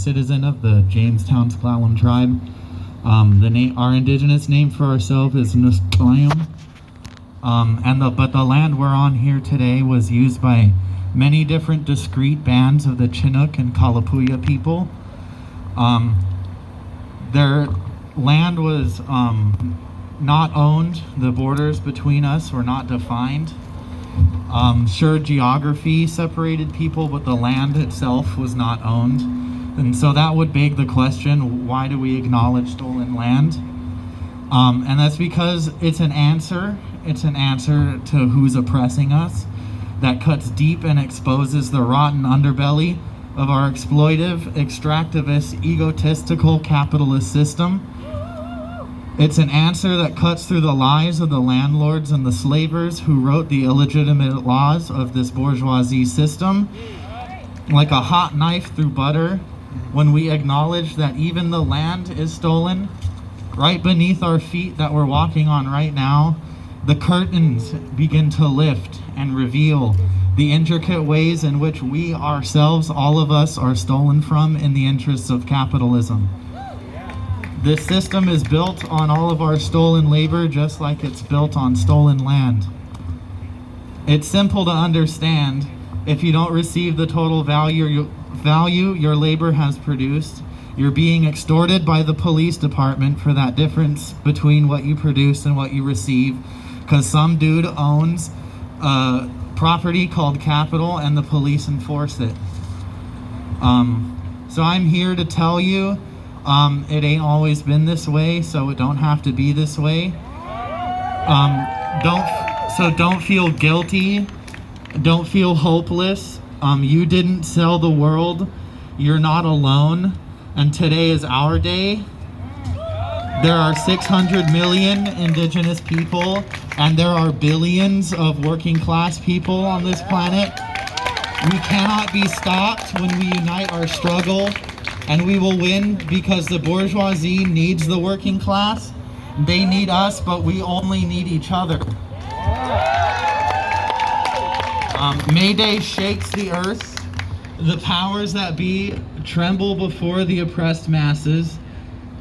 citizen of the Jamestown S'Klallam tribe. Our indigenous name for ourselves is Nus'Klallam. But the land we're on here today was used by many different discrete bands of the Chinook and Kalapuya people. Their land was not owned. The borders between us were not defined. Sure, geography separated people, but the land itself was not owned. And so that would beg the question, why do we acknowledge stolen land? And that's because it's an answer. It's an answer to who's oppressing us that cuts deep and exposes the rotten underbelly of our exploitive, extractivist, egotistical capitalist system. It's an answer that cuts through the lies of the landlords and the slavers who wrote the illegitimate laws of this bourgeoisie system. Like a hot knife through butter, when we acknowledge that even the land is stolen, right beneath our feet that we're walking on right now, the curtains begin to lift and reveal the intricate ways in which we ourselves, all of us, are stolen from in the interests of capitalism. This system is built on all of our stolen labor, just like it's built on stolen land. It's simple to understand. If you don't receive the total value your labor has produced, you're being extorted by the police department for that difference between what you produce and what you receive, because some dude owns property called capital and the police enforce it. So I'm here to tell you, it ain't always been this way, so it don't have to be this way. Don't feel guilty. Don't feel hopeless. You didn't sell the world. You're not alone. And today is our day. There are 600 million indigenous people, and there are billions of working class people on this planet. We cannot be stopped when we unite our struggle. And we will win because the bourgeoisie needs the working class. They need us, but we only need each other. Mayday shakes the earth. The powers that be tremble before the oppressed masses.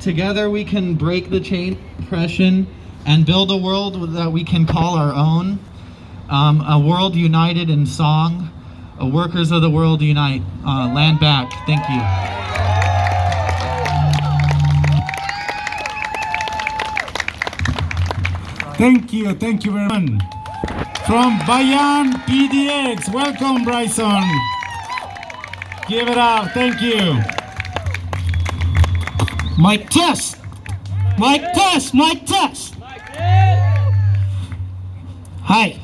Together we can break the chain of oppression and build a world that we can call our own. A world united in song. Workers of the world unite. Land back. Thank you. Thank you very much. From Bayan PDX, welcome Bryson. Give it up, thank you. Mic test. Hi.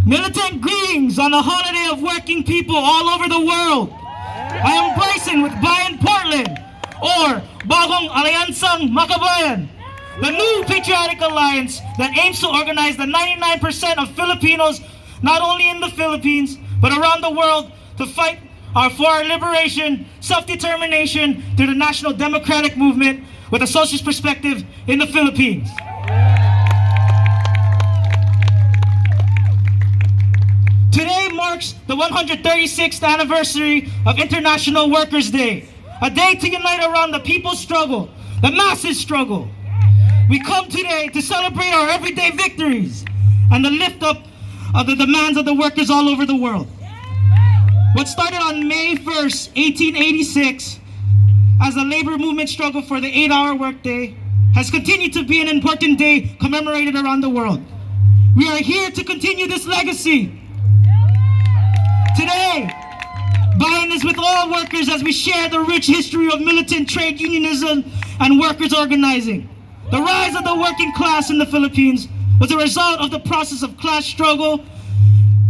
Militant greetings on the holiday of working people all over the world. I am Bryson with Bayan Portland, or Bagong Alyansang Makabayan, the new patriotic alliance that aims to organize the 99% of Filipinos, not only in the Philippines, but around the world, to fight for our liberation, self-determination through the national democratic movement with a socialist perspective in the Philippines. Today marks the 136th anniversary of International Workers' Day, a day to unite around the people's struggle, the masses' struggle. We come today to celebrate our everyday victories and the lift up of the demands of the workers all over the world. What started on May 1st, 1886, as a labor movement struggle for the 8-hour workday, has continued to be an important day commemorated around the world. We are here to continue this legacy. Today, Bayan is with all workers as we share the rich history of militant trade unionism and workers organizing. The rise of the working class in the Philippines was a result of the process of class struggle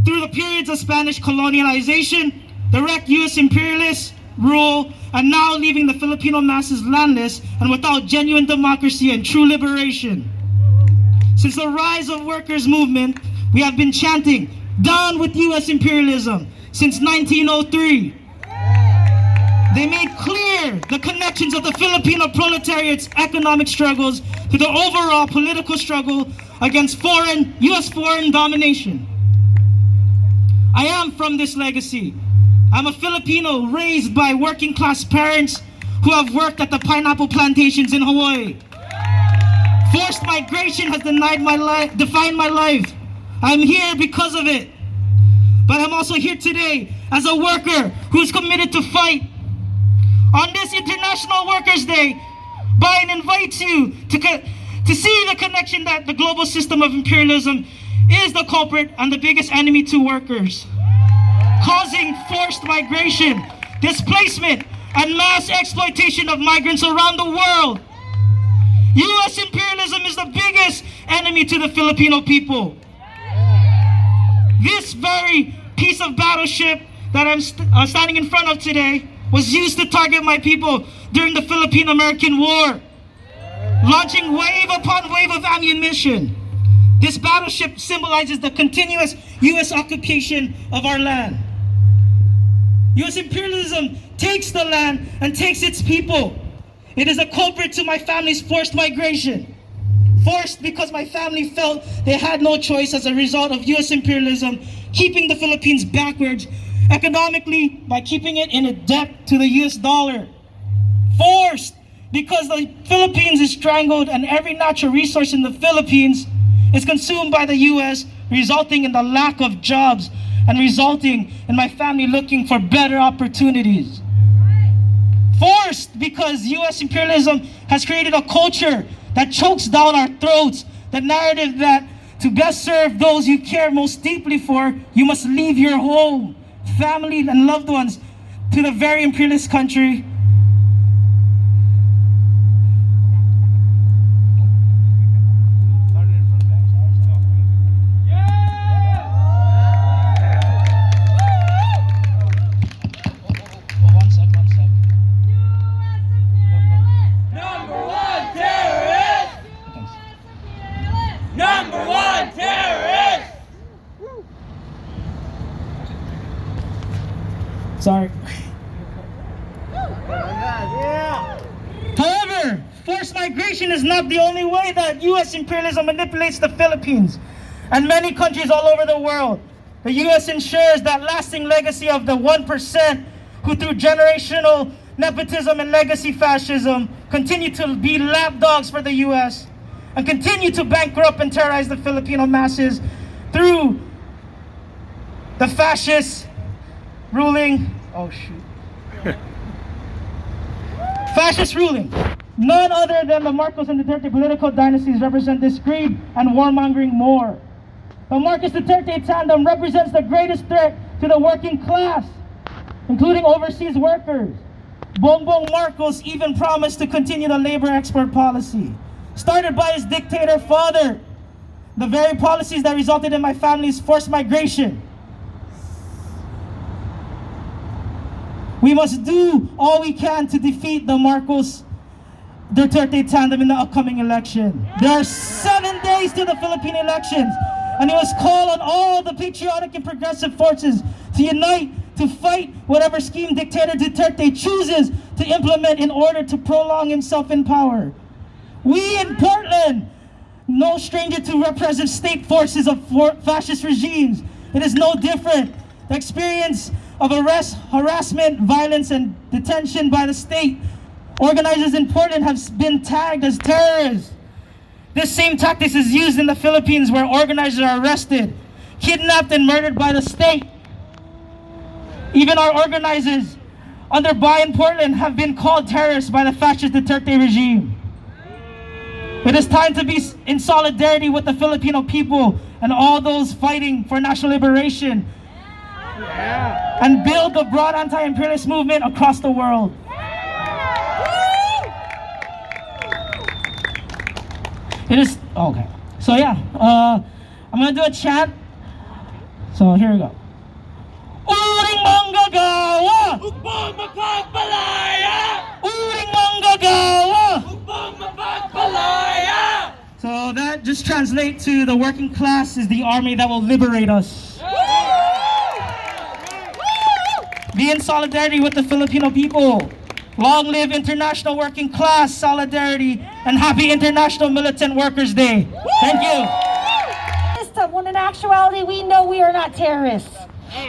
through the periods of Spanish colonialization, direct U.S. imperialist rule, and now leaving the Filipino masses landless and without genuine democracy and true liberation. Since the rise of workers' movement, we have been chanting, "Down with U.S. imperialism," since 1903. They made clear the connections of the Filipino proletariat's economic struggles to the overall political struggle against U.S. foreign domination. I am from this legacy. I'm a Filipino raised by working class parents who have worked at the pineapple plantations in Hawaii. Forced migration has defined my life. I'm here because of it. But I'm also here today as a worker who's committed to fight. On this International Workers' Day, Biden invites you to see the connection that the global system of imperialism is the culprit and the biggest enemy to workers, causing forced migration, displacement, and mass exploitation of migrants around the world. U.S. imperialism is the biggest enemy to the Filipino people. This very piece of battleship that I'm standing in front of today was used to target my people during the Philippine-American War, launching wave upon wave of ammunition. This battleship symbolizes the continuous U.S. occupation of our land. U.S. imperialism takes the land and takes its people. It is a culprit to my family's forced migration. Forced because my family felt they had no choice as a result of U.S. imperialism, keeping the Philippines backwards economically by keeping it in a debt to the U.S. dollar. Forced because the Philippines is strangled and every natural resource in the Philippines is consumed by the U.S., resulting in the lack of jobs and resulting in my family looking for better opportunities. Forced because U.S. imperialism has created a culture that chokes down our throats, the narrative that to best serve those you care most deeply for, you must leave your home, family, and loved ones to the very imperialist country. Sorry. However, forced migration is not the only way that U.S. imperialism manipulates the Philippines and many countries all over the world. The U.S. ensures that lasting legacy of the 1% who through generational nepotism and legacy fascism continue to be lapdogs for the U.S. and continue to bankrupt and terrorize the Filipino masses through the fascist ruling. Oh shoot. Fascist ruling. None other than the Marcos and Duterte political dynasties represent this greed and warmongering more. The Marcos Duterte tandem represents the greatest threat to the working class, including overseas workers. Bongbong Marcos even promised to continue the labor export policy, started by his dictator father, the very policies that resulted in my family's forced migration. We must do all we can to defeat the Marcos Duterte tandem in the upcoming election. There are 7 days to the Philippine elections, and it was called on all the patriotic and progressive forces to unite to fight whatever scheme dictator Duterte chooses to implement in order to prolong himself in power. We in Portland, no stranger to repressive state forces of fascist regimes. It is no different. The experience of arrest, harassment, violence, and detention by the state organizers in Portland have been tagged as terrorists. This same tactic is used in the Philippines, where organizers are arrested, kidnapped, and murdered by the state. Even our organizers under Bayan Portland have been called terrorists by the fascist Duterte regime. It is time to be in solidarity with the Filipino people and all those fighting for national liberation. And build the broad anti-imperialist movement across the world. It is okay. So yeah, I'm gonna do a chant. So here we go. Uring manggagawa, Upang mapagpalaya! uring manggagawa. Upang mapagpalaya! So that just translates to the working class is the army that will liberate us. Be in solidarity with the Filipino people. Long live International Working Class Solidarity and happy International Militant Workers Day. Thank you. When in actuality we know we are not terrorists.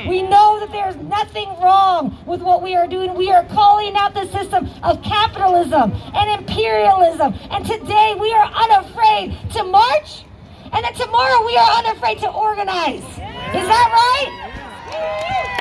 We know that there's nothing wrong with what we are doing. We are calling out the system of capitalism and imperialism. And today we are unafraid to march, and then tomorrow we are unafraid to organize. Is that right?